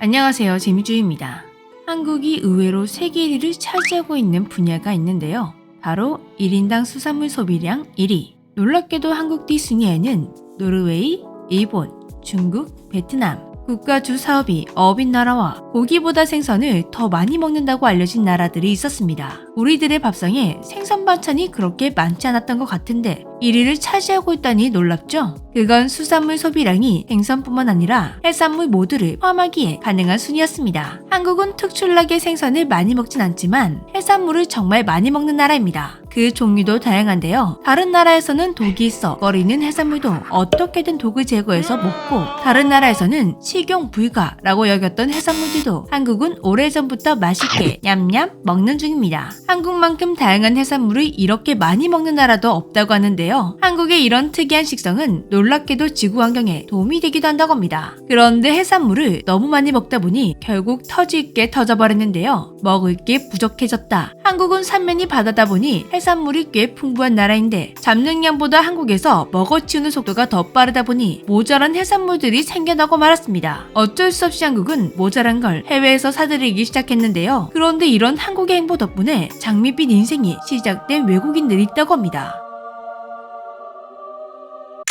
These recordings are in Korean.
안녕하세요, 재미주입니다. 한국이 의외로 세계 1위를 차지하고 있는 분야가 있는데요. 바로 1인당 수산물 소비량 1위. 놀랍게도 한국 뒷순위에는 노르웨이, 일본, 중국, 베트남, 국가주 사업이 어업인 나라와 고기보다 생선을 더 많이 먹는다고 알려진 나라들이 있었습니다. 우리들의 밥상에 생선 반찬이 그렇게 많지 않았던 것 같은데 1위를 차지하고 있다니 놀랍죠? 그건 수산물 소비량이 생선뿐만 아니라 해산물 모두를 포함하기에 가능한 순이었습니다. 한국은 특출나게 생선을 많이 먹진 않지만 해산물을 정말 많이 먹는 나라입니다. 그 종류도 다양한데요. 다른 나라에서는 독이 있어 꺼리는 해산물도 어떻게든 독을 제거해서 먹고, 다른 나라에서는 식용 불가라고 여겼던 해산물들도 한국은 오래전부터 맛있게 냠냠 먹는 중입니다. 한국만큼 다양한 해산물을 이렇게 많이 먹는 나라도 없다고 하는데요. 한국의 이런 특이한 식성은 놀랍게도 지구 환경에 도움이 되기도 한다고 합니다. 그런데 해산물을 너무 많이 먹다 보니 결국 터질 게 터져버렸는데요. 먹을 게 부족해졌다. 한국은 삼면이 바다다 보니 해산물이 꽤 풍부한 나라인데 잡는 양보다 한국에서 먹어치우는 속도가 더 빠르다 보니 모자란 해산물들이 생겨나고 말았습니다. 어쩔 수 없이 한국은 모자란 걸 해외에서 사들이기 시작했는데요. 그런데 이런 한국의 행보 덕분에 장밋빛 인생이 시작된 외국인들이 있다고 합니다.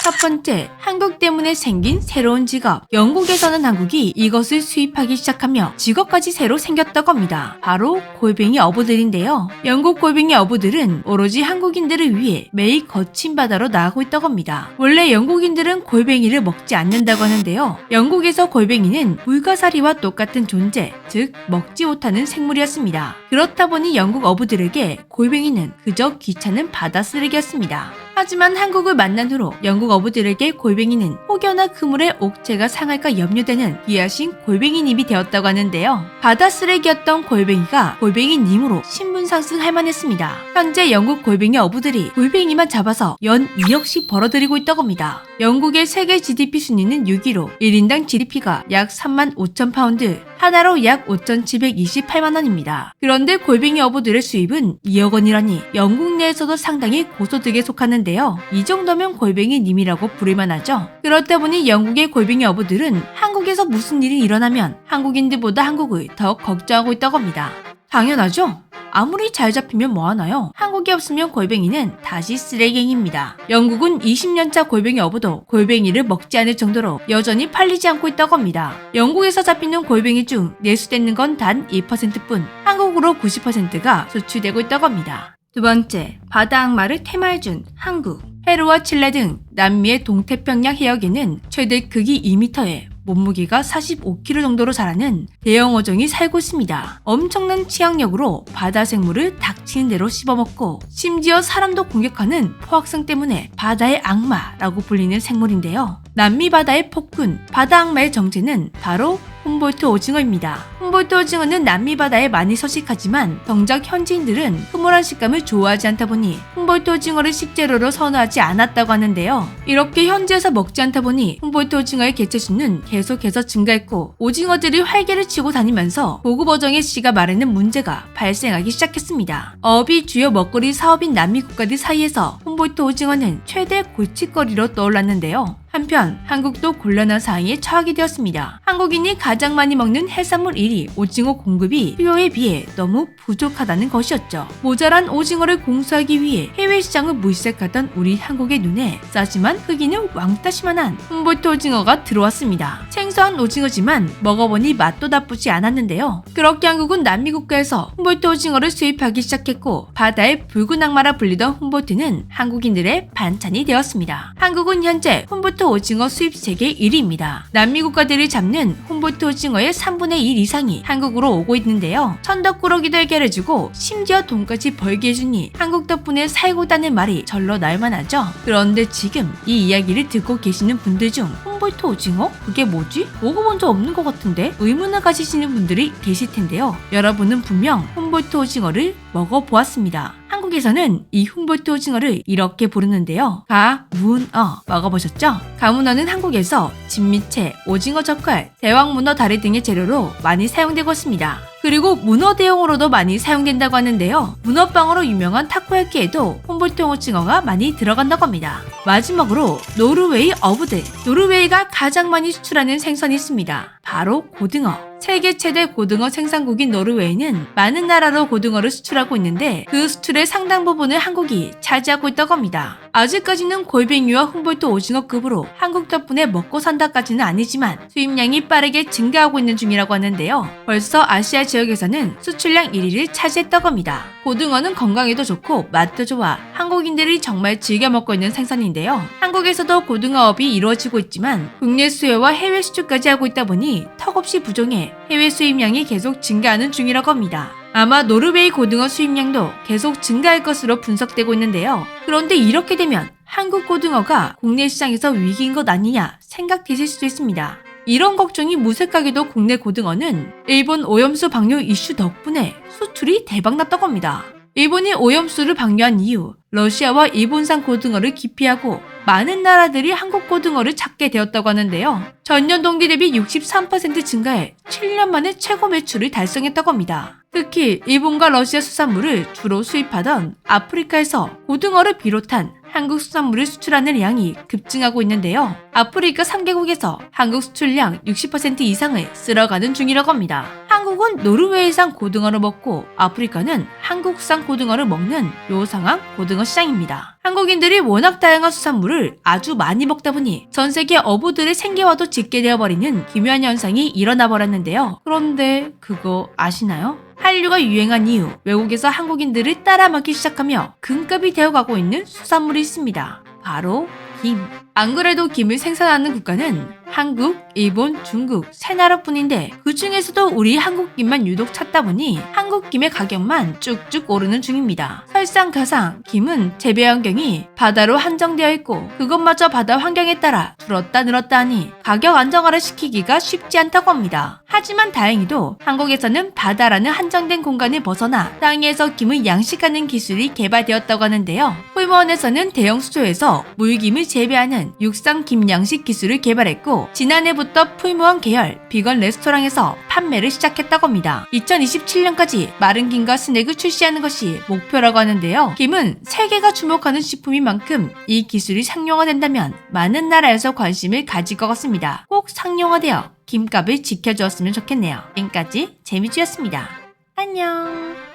첫 번째, 한국 때문에 생긴 새로운 직업. 영국에서는 한국이 이것을 수입하기 시작하며 직업까지 새로 생겼다고 합니다. 바로 골뱅이 어부들인데요. 영국 골뱅이 어부들은 오로지 한국인들을 위해 매일 거친 바다로 나가고 있다고 합니다. 원래 영국인들은 골뱅이를 먹지 않는다고 하는데요. 영국에서 골뱅이는 불가사리와 똑같은 존재, 즉 먹지 못하는 생물이었습니다. 그렇다 보니 영국 어부들에게 골뱅이는 그저 귀찮은 바다 쓰레기였습니다. 하지만 한국을 만난 후로 영국 어부들에게 골뱅이는 혹여나 그물에 옥체가 상할까 염려되는 귀하신 골뱅이님이 되었다고 하는데요. 바다 쓰레기였던 골뱅이가 골뱅이님으로 신분 상승할 만했습니다. 현재 영국 골뱅이 어부들이 골뱅이만 잡아서 연 2억씩 벌어들이고 있다고 합니다. 영국의 세계 GDP 순위는 6위로 1인당 GDP가 약 35,000파운드, 하나로 약 5,728만원입니다. 그런데 골뱅이 어부들의 수입은 2억 원이라니 영국 내에서도 상당히 고소득에 속하는데요. 이 정도면 골뱅이님이라고 부를만 하죠. 그렇다 보니 영국의 골뱅이 어부들은 한국에서 무슨 일이 일어나면 한국인들보다 한국을 더 걱정하고 있다고 합니다. 당연하죠? 아무리 잘 잡히면 뭐하나요? 한국이 없으면 골뱅이는 다시 쓰레기입니다. 영국은 20년차 골뱅이 어부도 골뱅이를 먹지 않을 정도로 여전히 팔리지 않고 있다고 합니다. 영국에서 잡히는 골뱅이 중 내수되는 건 단 1%뿐 한국으로 90%가 수출되고 있다고 합니다. 두 번째, 바다 악마를 테마해준 한국. 페루와 칠레 등 남미의 동태평양 해역에는 최대 크기 2m에 몸무게가 45kg 정도로 자라는 대형 어종이 살고 있습니다. 엄청난 치악력으로 바다 생물을 닥치는 대로 씹어먹고 심지어 사람도 공격하는 포악성 때문에 바다의 악마라고 불리는 생물인데요. 남미 바다의 폭군, 바다 악마의 정체는 바로 훔볼트 오징어입니다. 훔볼트 오징어는 남미 바다에 많이 서식하지만 정작 현지인들은 흐물한 식감을 좋아하지 않다 보니 훔볼트 오징어를 식재료로 선호하지 않았다고 하는데요. 이렇게 현지에서 먹지 않다 보니 훔볼트 오징어의 개체수는 계속해서 증가했고 오징어들이 활개를 치고 다니면서 고급 어종의 씨가 마르는 문제가 발생하기 시작했습니다. 어업이 주요 먹거리 사업인 남미 국가들 사이에서 훔볼트 오징어는 최대 골칫거리로 떠올랐는데요. 한편 한국도 곤란한 상황에 처하게 되었습니다. 한국인이 가장 많이 먹는 해산물 1위 오징어 공급이 수요에 비해 너무 부족하다는 것이었죠. 모자란 오징어를 공수하기 위해 해외 시장을 물색하던 우리 한국의 눈에 싸지만 크기는 왕따시만한 훔볼트 오징어가 들어왔습니다. 생소한 오징어지만 먹어보니 맛도 나쁘지 않았는데요. 그렇게 한국은 남미 국가에서 훔볼트 오징어를 수입하기 시작했고 바다의 붉은 악마라 불리던 훔볼트는 한국인들의 반찬이 되었습니다. 한국은 현재 훔볼트 오징어 수입 세계 1위입니다. 남미 국가들이 잡는 훔볼트 오징어의 3분의 1 이상이 한국으로 오고 있는데요. 천덕꾸러기도 해결해주고 심지어 돈까지 벌게 해주니 한국 덕분에 살고 있다는 말이 절로 나올만하죠. 그런데 지금 이 이야기를 듣고 계시는 분들 중 훔볼트 오징어? 그게 뭐지? 먹어본 적 없는 것 같은데? 의문을 가지시는 분들이 계실 텐데요. 여러분은 분명 훔볼트 오징어를 먹어보았습니다. 한국에서는 이 훔볼트 오징어를 이렇게 부르는데요. 가문어 먹어보셨죠? 가문어는 한국에서 진미채, 오징어 젓갈, 대왕문어 다리 등의 재료로 많이 사용되고 있습니다. 그리고 문어 대용으로도 많이 사용된다고 하는데요. 문어빵으로 유명한 타코야키에도 훔볼트 오징어가 많이 들어간다고 합니다. 마지막으로 노르웨이 어부들. 노르웨이가 가장 많이 수출하는 생선이 있습니다. 바로 고등어. 세계 최대 고등어 생산국인 노르웨이는 많은 나라로 고등어를 수출하고 있는데 그 수출의 상당 부분을 한국이 차지하고 있다고 합니다. 아직까지는 골뱅이와 훔볼트 오징어급으로 한국 덕분에 먹고 산다까지는 아니지만 수입량이 빠르게 증가하고 있는 중이라고 하는데요. 벌써 아시아 지역에서는 수출량 1위를 차지했다고 합니다. 고등어는 건강에도 좋고 맛도 좋아 한국인들이 정말 즐겨 먹고 있는 생선인데요. 한국에서도 고등어업이 이루어지고 있지만 국내 수요와 해외 수출까지 하고 있다 보니 턱없이 부족해 해외 수입량이 계속 증가하는 중이라고 합니다. 아마 노르웨이 고등어 수입량도 계속 증가할 것으로 분석되고 있는데요. 그런데 이렇게 되면 한국 고등어가 국내 시장에서 위기인 것 아니냐 생각되실 수도 있습니다. 이런 걱정이 무색하게도 국내 고등어는 일본 오염수 방류 이슈 덕분에 수출이 대박났다고 합니다. 일본이 오염수를 방류한 이후 러시아와 일본산 고등어를 기피하고 많은 나라들이 한국 고등어를 찾게 되었다고 하는데요. 전년 동기 대비 63% 증가해 7년 만에 최고 매출을 달성했다고 합니다. 특히 일본과 러시아 수산물을 주로 수입하던 아프리카에서 고등어를 비롯한 한국 수산물을 수출하는 양이 급증하고 있는데요. 아프리카 3개국에서 한국 수출량 60% 이상을 쓸어가는 중이라고 합니다. 한국은 노르웨이산 고등어를 먹고 아프리카는 한국산 고등어를 먹는 요상한 고등어 시장입니다. 한국인들이 워낙 다양한 수산물을 아주 많이 먹다 보니 전 세계 어부들의 생계와도 짙게 되어버리는 기묘한 현상이 일어나 버렸는데요. 그런데 그거 아시나요? 한류가 유행한 이후 외국에서 한국인들을 따라 먹기 시작하며 금값이 되어가고 있는 수산물이 있습니다. 바로 김. 안 그래도 김을 생산하는 국가는 한국, 일본, 중국 세 나라뿐인데 그 중에서도 우리 한국 김만 유독 찾다 보니 한국 김의 가격만 쭉쭉 오르는 중입니다. 설상가상 김은 재배 환경이 바다로 한정되어 있고 그것마저 바다 환경에 따라 줄었다 늘었다 하니 가격 안정화를 시키기가 쉽지 않다고 합니다. 하지만 다행히도 한국에서는 바다라는 한정된 공간을 벗어나 땅에서 김을 양식하는 기술이 개발되었다고 하는데요. 풀무원에서는 대형 수조에서 물김을 재배하는 육상 김 양식 기술을 개발했고 지난해부터 풀무원 계열 비건 레스토랑에서 판매를 시작했다고 합니다. 2027년까지 마른 김과 스낵을 출시하는 것이 목표라고 하는데요. 김은 세계가 주목하는 식품인 만큼 이 기술이 상용화된다면 많은 나라에서 관심을 가질 것 같습니다. 꼭 상용화되어 김값을 지켜주었으면 좋겠네요. 지금까지 재미쥐였습니다. 안녕.